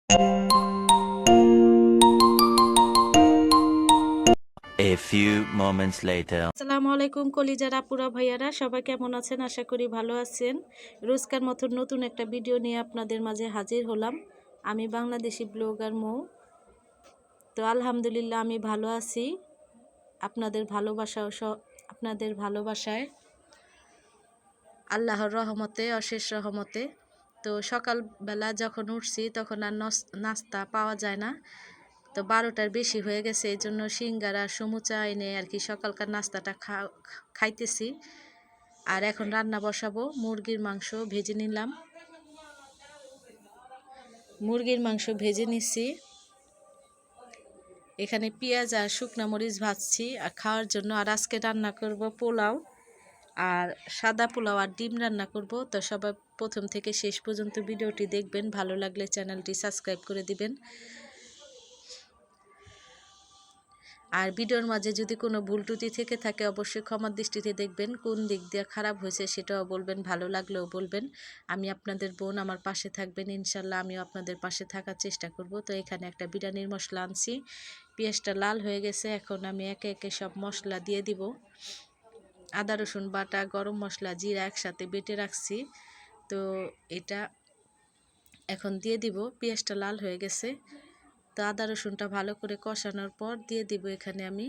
A few moments later. আসসালামু আলাইকুম কলিজার আপুরা ভাইয়ারা, সবাই কেমন আছেন? আশা করি ভালো আছেন। রোজকার মতো নতুন একটা ভিডিও নিয়ে আপনাদের মাঝে হাজির হলাম। আমি বাংলাদেশি ব্লগার মৌ। তো আলহামদুলিল্লাহ আমি ভালো আছি। আপনাদের ভালোবাসায়, আল্লাহর রহমতে, অশেষ রহমতে। তো সকালবেলা যখন উঠছি তখন আর নাস্তা পাওয়া যায় না। তো 12টার বেশি হয়ে গেছে, এই জন্য সিঙ্গারা সমুচা এনে আর কি সকালকার নাস্তাটা খাইতেছি। আর এখন রান্না বসাবো। মুরগির মাংস ভেজে নিলাম, মুরগির মাংস ভেজে নিছি। এখানে পেঁয়াজ আর শুকনা মরিচ ভাজছি আর খাওয়ার জন্য। আর আজকে রান্না করব পোলাও, আর সাদা পোলাও আর ডিম রান্না করব। তো সবাই প্রথম থেকে শেষ পর্যন্ত ভিডিওটি দেখবেন, ভালো লাগলে চ্যানেলটি সাবস্ক্রাইব করে দিবেন। আর ভিডিওর মাঝে যদি কোনো ভুল ত্রুটি থেকে থাকে অবশ্যই ক্ষমার দৃষ্টিতে দেখবেন। কোন দিক দিয়ে খারাপ হয়েছে সেটাও বলবেন, ভালো লাগলেও বলবেন। আমি আপনাদের বোন, আমার পাশে থাকবেন ইনশাল্লাহ। আমিও আপনাদের পাশে থাকার চেষ্টা করব। তো এখানে একটা বিরিয়ানির মশলা আনছি, পেঁয়াজটা লাল হয়ে গেছে। এখন আমি একে একে সব মশলা দিয়ে দিব। আদা রসুন বাটা, গরম মশলা, জিরা একসাথে বেটে রাখছি। তো এটা এখন দিয়ে দিব। পেঁয়াজটা লাল হয়ে গেছে। তো আদা রসুনটা ভালো করে কষানোর পর দিয়ে দিব এখানে আমি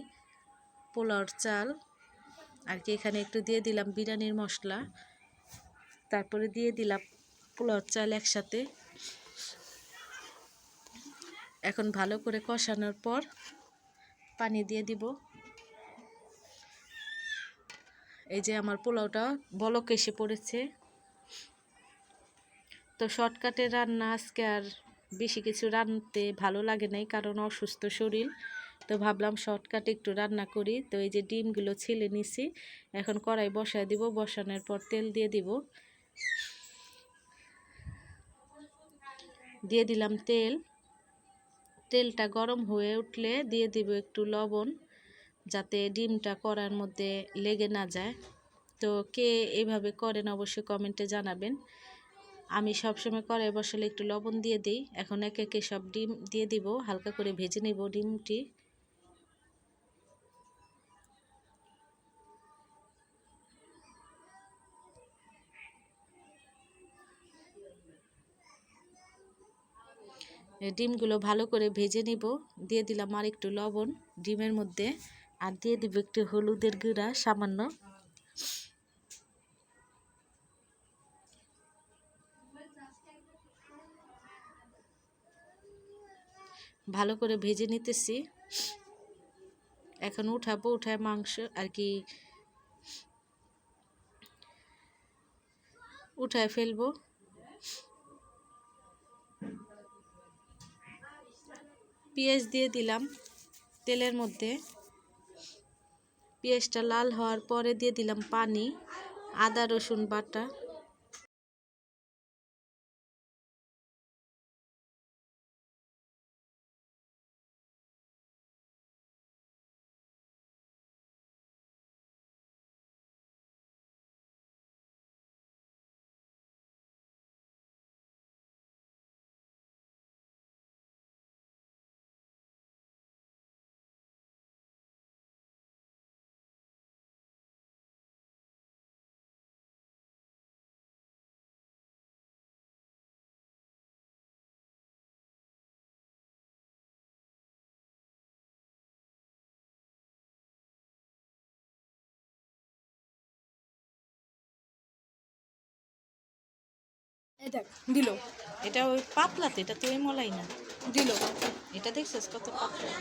পোলাওর চাল আর কি। এখানে একটু দিয়ে দিলাম বিরিয়ানির মশলা, তারপরে দিয়ে দিলাম পোলাওর চাল একসাথে। এখন ভালো করে কষানোর পর পানি দিয়ে দিব। এই যে আমার পোলাওটা বলক এসে পড়েছে। তো শর্টকাটে রান্না, আজকে আর বেশি কিছু রাঁধতে ভালো লাগে নাই, কারণ অসুস্থ শরীর। তো ভাবলাম শর্টকাটে একটু রান্না করি। তো এই যে ডিমগুলো ছেলে নিছি, এখন কড়াই বসায় দিব। বসানোর পর তেল দিয়ে দিব। দিয়ে দিলাম তেল। তেলটা গরম হয়ে উঠলে দিয়ে দিব একটু লবণ, যাতে ডিমটা কড়ার মধ্যে লেগে না যায়। তো কে এভাবে করেন অবশ্যই কমেন্টে জানাবেন। আমি সবসময় কড়াই বসালে একটু লবণ দিয়ে দিই। এখন একে একে সব ডিম দিয়ে দিব, হালকা করে ভেজে নিব ডিমটি। ডিমগুলো ভালো করে ভেজে নিব। দিয়ে দিলাম আর একটু লবণ ডিমের মধ্যে, আর দিয়ে দিব একটু হলুদের গুঁড়া সামান্য। ভালো করে ভেজে নিতেছি। এখন উঠাবো, উঠায় মাংস আর কি উঠায় ফেলবো। পেঁয়াজ দিয়ে দিলাম তেলের মধ্যে। পেঁয়াজটা লাল হওয়ার পরে দিয়ে দিলাম পানি, আদা রসুন বাটা। দিল এটা ওই পাতলাতে, এটা তো ওই মলাই না। দিল এটা দেখছিস কত পাতলা।